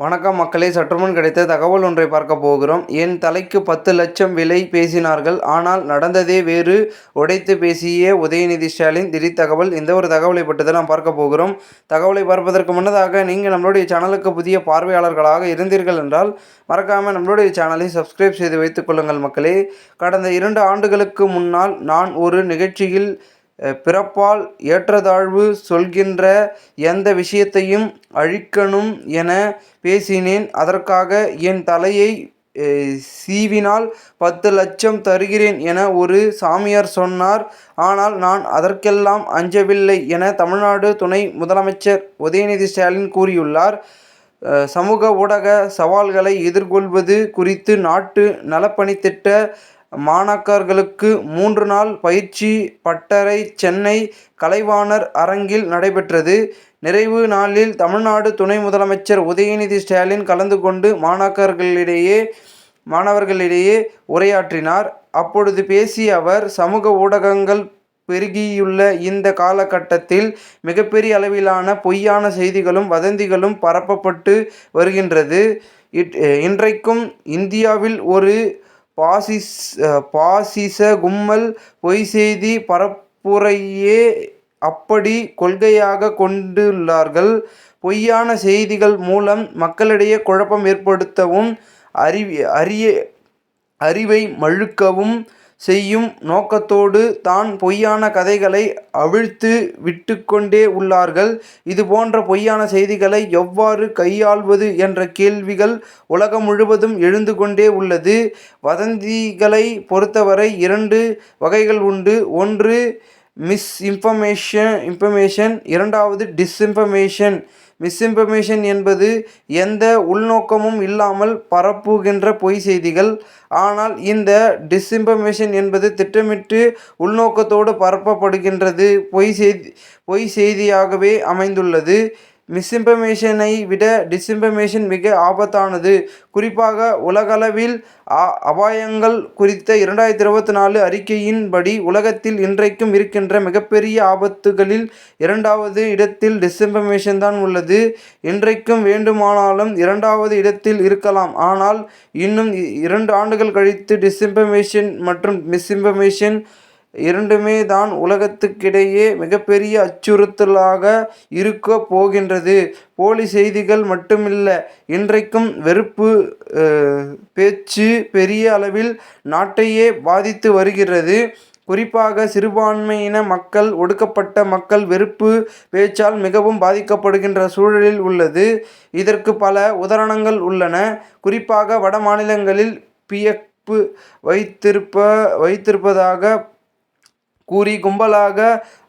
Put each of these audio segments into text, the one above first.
வணக்கம் மக்களே, சற்றுமுன் கிடைத்த தகவல் ஒன்றை பார்க்க போகிறோம். என் தலைக்கு 10 லட்சம் விலை பேசினார்கள், ஆனால் நடந்ததே வேறு. உடைத்து பேசிய உதயநிதி ஸ்டாலின் திடீர் தகவல். இந்த ஒரு தகவலை பற்றி தான் நாம் பார்க்க போகிறோம். தகவலை பார்ப்பதற்கு முன்னதாக நீங்கள் நம்மளுடைய சேனலுக்கு புதிய பார்வையாளர்களாக இருந்தீர்கள் என்றால் மறக்காமல் நம்மளுடைய சேனலை சப்ஸ்கிரைப் செய்து வைத்துக் கொள்ளுங்கள் மக்களே. கடந்த 2 ஆண்டுகளுக்கு முன்னால் நான் ஒரு நிகழ்ச்சியில் பிறப்பால் ஏற்றத்தாழ்வு சொல்கின்ற எந்த விஷயத்தையும் அழிக்கணும் என பேசினேன். அதற்காக என் தலையை சீவினால் 10 லட்சம் தருகிறேன் என ஒரு சாமியார் சொன்னார். ஆனால் நான் அதற்கெல்லாம் அஞ்சவில்லை என தமிழ்நாடு துணை முதலமைச்சர் உதயநிதி ஸ்டாலின் கூறியுள்ளார். சமூக ஊடக சவால்களை எதிர்கொள்வது குறித்து நாட்டு நலப்பணித்திட்ட மாணாக்கர்களுக்கு 3 நாள் பயிற்சி பட்டறை சென்னை கலைவாணர் அரங்கில் நடைபெற்றது. நிறைவு நாளில் தமிழ்நாடு துணை முதலமைச்சர் உதயநிதி ஸ்டாலின் கலந்து கொண்டு மாணவர்களிடையே உரையாற்றினார். அப்பொழுது பேசிய அவர், சமூக ஊடகங்கள் பெருகியுள்ள இந்த காலகட்டத்தில் மிகப்பெரிய அளவிலான பொய்யான செய்திகளும் வதந்திகளும் பரப்பப்பட்டு வருகின்றது. இன்றைக்கும் இந்தியாவில் ஒரு பாசிச கும்பல் பொய் செய்தி பரப்புரையே அப்படி கொள்கையாக கொண்டுள்ளார்கள். பொய்யான செய்திகள் மூலம் மக்களிடையே குழப்பம் ஏற்படுத்தவும் அறிவை மழுக்கவும் செய்யும் நோக்கத்தோடு தான் பொய்யான கதைகளை அவிழ்த்து விட்டுக்கொண்டே உள்ளார்கள். இதுபோன்ற பொய்யான செய்திகளை எவ்வாறு கையாள்வது என்ற கேள்விகள் உலகம் முழுவதும் எழுந்து கொண்டே உள்ளது. வதந்திகளை பொறுத்தவரை 2 வகைகள் உண்டு. ஒன்று மிஸ்இன்ஃபர்மேஷன், இரண்டாவது டிஸ்இன்ஃபர்மேஷன். மிஸ்இன்ஃபர்மேஷன் என்பது எந்த உள்நோக்கமும் இல்லாமல் பரப்புகின்ற பொய் செய்திகள். ஆனால் இந்த டிஸ்இன்ஃபர்மேஷன் என்பது திட்டமிட்டு உள்நோக்கத்தோடு பரப்பப்படுகின்றது பொய் செய்தியாகவே அமைந்துள்ளது. மிஸ்இன்ஃபர்மேஷனை விட டிஸ்இன்ஃபர்மேஷன் மிக ஆபத்தானது. குறிப்பாக உலகளவில் அபாயங்கள் குறித்த 2024 அறிக்கையின்படி உலகத்தில் இன்றைக்கும் இருக்கின்ற மிகப்பெரிய ஆபத்துகளில் 2வது இடத்தில் டிஸ்இன்ஃபர்மேஷன் தான் உள்ளது. இன்றைக்கும் வேண்டுமானாலும் 2வது இடத்தில் இருக்கலாம். ஆனால் இன்னும் 2 ஆண்டுகள் கழித்து டிஸ்இன்ஃபர்மேஷன் மற்றும் மிஸ்இன்ஃபர்மேஷன் இரண்டுமே தான் உலகத்துக்கிடையே மிகப்பெரிய அச்சுறுத்தலாக இருக்க போகின்றது. போலி செய்திகள் மட்டுமில்ல, இன்றைக்கும் வெறுப்பு பேச்சு பெரிய அளவில் நாட்டையே பாதித்து வருகிறது. குறிப்பாக சிறுபான்மையின மக்கள், ஒடுக்கப்பட்ட மக்கள் வெறுப்பு பேச்சால் மிகவும் பாதிக்கப்படுகின்ற சூழலில் உள்ளது. இதற்கு பல உதாரணங்கள் உள்ளன. குறிப்பாக வட மாநிலங்களில் பிஎஃப் வைத்திருப்பதாக கூறி கும்பலாக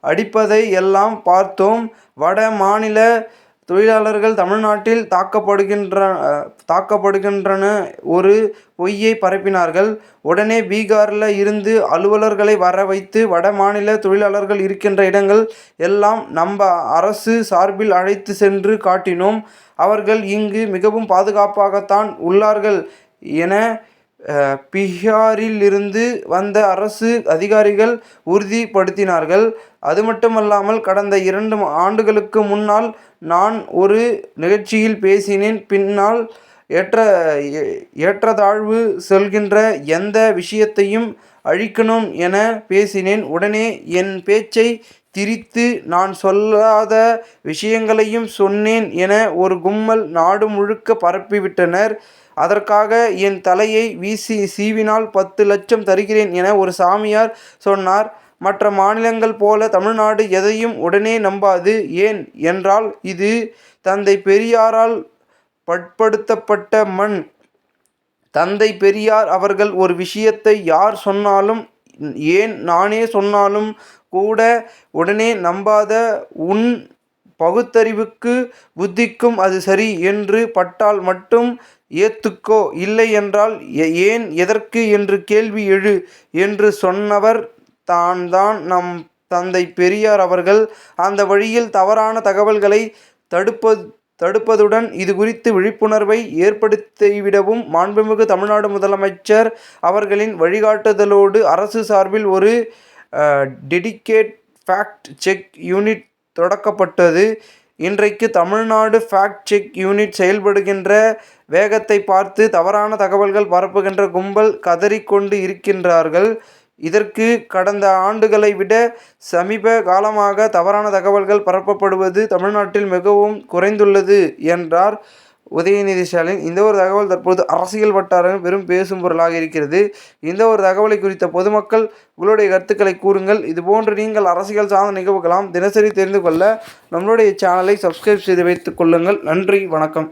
அடிப்பதை எல்லாம் பார்த்தோம். வட மாநில தொழிலாளர்கள் தமிழ்நாட்டில் தாக்கப்படுகின்றன ஒரு பொய்யை பரப்பினார்கள். உடனே பீகாரில் இருந்து அலுவலர்களை வர வைத்து வட மாநில தொழிலாளர்கள் இருக்கின்ற இடங்கள் எல்லாம் நம்ம அரசு சார்பில் அழைத்து சென்று காட்டினோம். அவர்கள் இங்கு மிகவும் பாதுகாப்பாகத்தான் உள்ளார்கள் என பீகாரிலிருந்து வந்த அரசு அதிகாரிகள் உறுதிப்படுத்தினார்கள். அது மட்டுமல்லாமல் கடந்த 2 ஆண்டுகளுக்கு முன்னால் நான் ஒரு நிகழ்ச்சியில் பேசினேன். பின்னால் ஏற்றத்தாழ்வு சொல்கின்ற எந்த விஷயத்தையும் அழிக்கணும் என பேசினேன். உடனே என் பேச்சை திரித்து நான் சொல்லாத விஷயங்களையும் சொன்னேன் என ஒரு கும்பல் நாடு முழுக்க பரப்பிவிட்டனர். அதற்காக என் தலையை சீவினால் 10 லட்சம் தருகிறேன் என ஒரு சாமியார் சொன்னார். மற்ற மாநிலங்கள் போல தமிழ்நாடு எதையும் உடனே நம்பாது. ஏன் என்றால் இது தந்தை பெரியாரால் பட்படுத்தப்பட்ட மண். தந்தை பெரியார் அவர்கள் ஒரு விஷயத்தை யார் சொன்னாலும், ஏன் நானே சொன்னாலும் கூட உடனே நம்பாத உன் பகுத்தறிவுக்கு புத்திக்கும் அது சரி என்று பட்டால் மட்டும் ஏத்துக்கோ, இல்லை என்றால் ஏன் எதற்கு என்று கேள்வி எழு என்று சொன்னவர் தான் நம் தந்தை பெரியார் அவர்கள். அந்த வழியில் தவறான தகவல்களை தடுப்பதுடன் இது குறித்து விழிப்புணர்வை ஏற்படுத்திவிடவும் மாண்புமிகு தமிழ்நாடு முதலமைச்சர் அவர்களின் வழிகாட்டுதலோடு அரசு சார்பில் ஒரு டெடிகேட் ஃபேக்ட் செக் யூனிட் தொடக்கப்பட்டது. இன்றைக்கு தமிழ்நாடு ஃபேக்ட் செக் யூனிட் செயல்படுகின்ற வேகத்தை பார்த்து தவறான தகவல்கள் பரப்புகின்ற கும்பல் கதறிக்கொண்டு இருக்கின்றார்கள். இதற்கு கடந்த ஆண்டுகளை விட சமீப காலமாக தவறான தகவல்கள் பரப்பப்படுவது தமிழ்நாட்டில் மிகவும் குறைந்துள்ளது என்றார் உதயநிதி ஸ்டாலின். இந்த ஒரு தகவல் தற்போது அரசியல் வட்டாரங்கள் பெரும் பேசும் பொருளாக இருக்கிறது. இந்த ஒரு தகவலை குறித்த பொதுமக்கள் உங்களுடைய கருத்துக்களை கூறுங்கள். இதுபோன்று நீங்கள் அரசியல் சார்ந்த நிகழ்வுகளாம் தினசரி தெரிந்து கொள்ள நம்மளுடைய சேனலை சப்ஸ்கிரைப் செய்து வைத்துக் கொள்ளுங்கள். நன்றி, வணக்கம்.